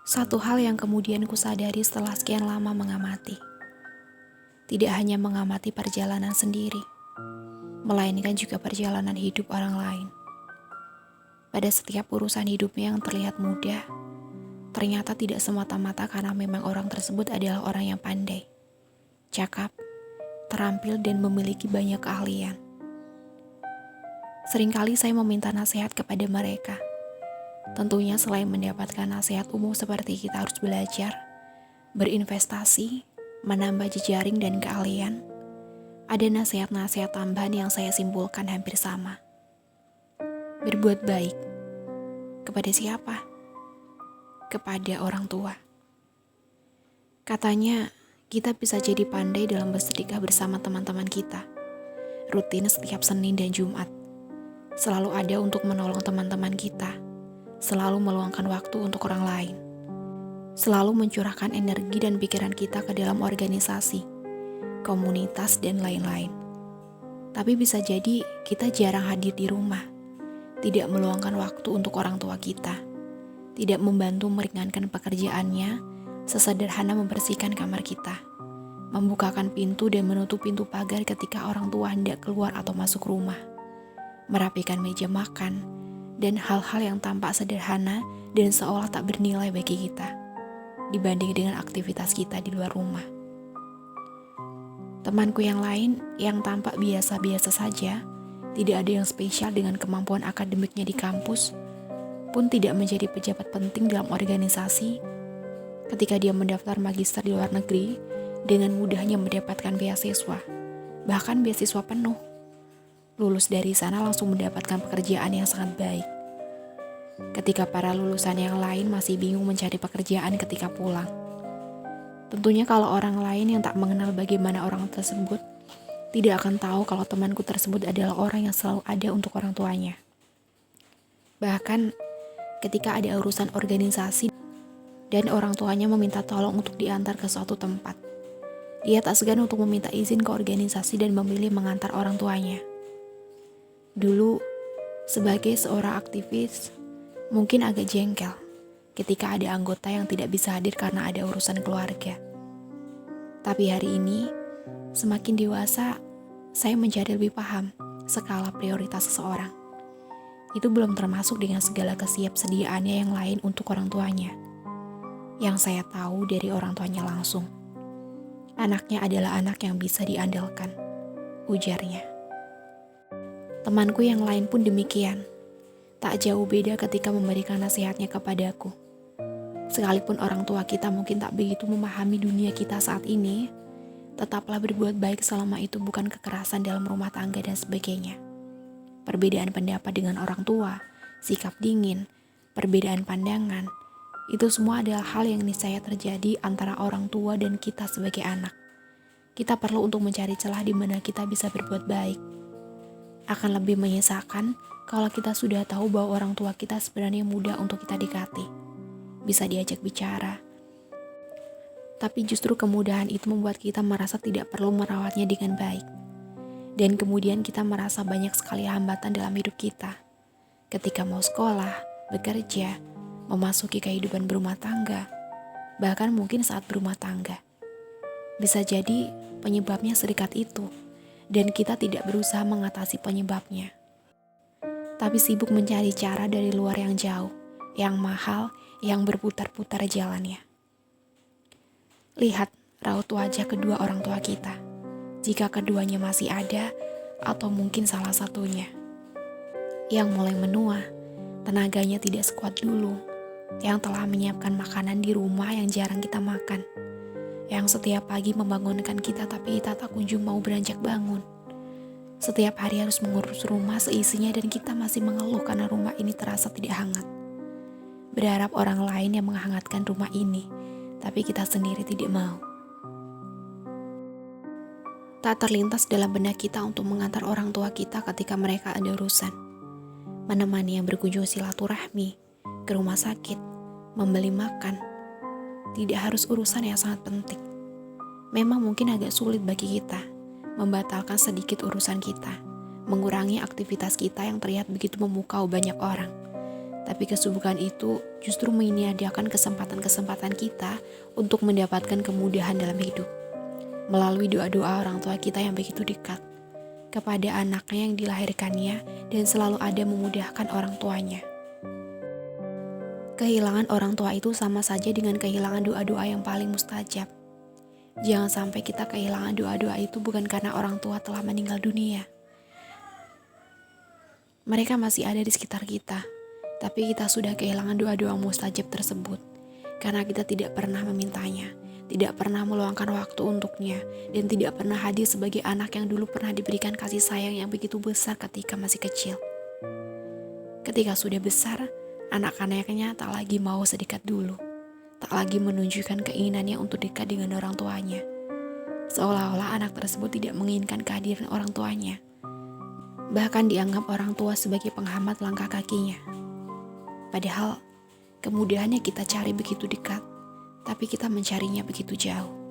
Satu hal yang kemudian kusadari setelah sekian lama mengamati. Tidak hanya mengamati perjalanan sendiri, melainkan juga perjalanan hidup orang lain. Pada setiap urusan hidupnya yang terlihat mudah, ternyata tidak semata-mata karena memang orang tersebut adalah orang yang pandai, cakap, terampil, dan memiliki banyak keahlian. Seringkali saya meminta nasihat kepada mereka. Tentunya selain mendapatkan nasihat umum seperti kita harus belajar, berinvestasi, menambah jejaring dan keahlian, ada nasihat-nasihat tambahan yang saya simpulkan hampir sama. Berbuat baik. Kepada siapa? Kepada orang tua. Katanya, kita bisa jadi pandai dalam bersedekah bersama teman-teman kita. Rutin setiap Senin dan Jumat. Selalu ada untuk menolong teman-teman kita. Selalu meluangkan waktu untuk orang lain. Selalu mencurahkan energi dan pikiran kita ke dalam organisasi, komunitas, dan lain-lain. Tapi bisa jadi kita jarang hadir di rumah, tidak meluangkan waktu untuk orang tua kita, tidak membantu meringankan pekerjaannya, sesederhana membersihkan kamar kita, membukakan pintu dan menutup pintu pagar ketika orang tua hendak keluar atau masuk rumah, merapikan meja makan, dan hal-hal yang tampak sederhana dan seolah tak bernilai bagi kita, dibanding dengan aktivitas kita di luar rumah. Temanku yang lain yang tampak biasa-biasa saja, tidak ada yang spesial dengan kemampuan akademiknya di kampus, pun tidak menjadi pejabat penting dalam organisasi. Ketika dia mendaftar magister di luar negeri, dengan mudahnya mendapatkan beasiswa, bahkan beasiswa penuh. Lulus dari sana langsung mendapatkan pekerjaan yang sangat baik. Ketika para lulusan yang lain masih bingung mencari pekerjaan ketika pulang. Tentunya kalau orang lain yang tak mengenal bagaimana orang tersebut, tidak akan tahu kalau temanku tersebut adalah orang yang selalu ada untuk orang tuanya. Bahkan ketika ada urusan organisasi dan orang tuanya meminta tolong untuk diantar ke suatu tempat, dia tak segan untuk meminta izin ke organisasi dan memilih mengantar orang tuanya. Dulu, sebagai seorang aktivis, mungkin agak jengkel ketika ada anggota yang tidak bisa hadir karena ada urusan keluarga. Tapi hari ini, semakin dewasa, saya menjadi lebih paham skala prioritas seseorang. Itu belum termasuk dengan segala kesiapsediaannya yang lain untuk orang tuanya. Yang saya tahu dari orang tuanya langsung, anaknya adalah anak yang bisa diandalkan, ujarnya. Temanku yang lain pun demikian. Tak jauh beda ketika memberikan nasihatnya kepadaku. Sekalipun orang tua kita mungkin tak begitu memahami dunia kita saat ini, tetaplah berbuat baik selama itu bukan kekerasan dalam rumah tangga dan sebagainya. Perbedaan pendapat dengan orang tua, sikap dingin, perbedaan pandangan, itu semua adalah hal yang niscaya terjadi antara orang tua dan kita sebagai anak. Kita perlu untuk mencari celah di mana kita bisa berbuat baik. Akan lebih menyesakan kalau kita sudah tahu bahwa orang tua kita sebenarnya mudah untuk kita dekati, bisa diajak bicara. Tapi justru kemudahan itu membuat kita merasa tidak perlu merawatnya dengan baik. Dan kemudian kita merasa banyak sekali hambatan dalam hidup kita. Ketika mau sekolah, bekerja, memasuki kehidupan berumah tangga, bahkan mungkin saat berumah tangga. Bisa jadi penyebabnya serikat itu, dan kita tidak berusaha mengatasi penyebabnya. Tapi sibuk mencari cara dari luar yang jauh, yang mahal, yang berputar-putar jalannya. Lihat raut wajah kedua orang tua kita, jika keduanya masih ada, atau mungkin salah satunya. Yang mulai menua, tenaganya tidak sekuat dulu, yang telah menyiapkan makanan di rumah yang jarang kita makan, yang setiap pagi membangunkan kita tapi kita tak kunjung mau beranjak bangun. Setiap hari harus mengurus rumah seisinya dan kita masih mengeluh karena rumah ini terasa tidak hangat. Berharap orang lain yang menghangatkan rumah ini, tapi kita sendiri tidak mau. Tak terlintas dalam benak kita untuk mengantar orang tua kita ketika mereka ada urusan. Menemani yang berkunjung silaturahmi, ke rumah sakit, membeli makan. Tidak harus urusan yang sangat penting. Memang mungkin agak sulit bagi kita membatalkan sedikit urusan kita, mengurangi aktivitas kita yang terlihat begitu memukau banyak orang. Tapi kesibukan itu justru menyediakan kesempatan-kesempatan kita untuk mendapatkan kemudahan dalam hidup. Melalui doa-doa orang tua kita yang begitu dekat kepada anaknya yang dilahirkannya dan selalu ada memudahkan orang tuanya. Kehilangan orang tua itu sama saja dengan kehilangan doa-doa yang paling mustajab. Jangan sampai kita kehilangan doa-doa itu bukan karena orang tua telah meninggal dunia. Mereka masih ada di sekitar kita, tapi kita sudah kehilangan doa-doa mustajab tersebut karena kita tidak pernah memintanya, tidak pernah meluangkan waktu untuknya, dan tidak pernah hadir sebagai anak yang dulu pernah diberikan kasih sayang yang begitu besar ketika masih kecil. Ketika sudah besar, anak-anaknya tak lagi mau sedekat dulu, tak lagi menunjukkan keinginannya untuk dekat dengan orang tuanya. Seolah-olah anak tersebut tidak menginginkan kehadiran orang tuanya. Bahkan dianggap orang tua sebagai penghambat langkah kakinya. Padahal kemudahannya kita cari begitu dekat, tapi kita mencarinya begitu jauh.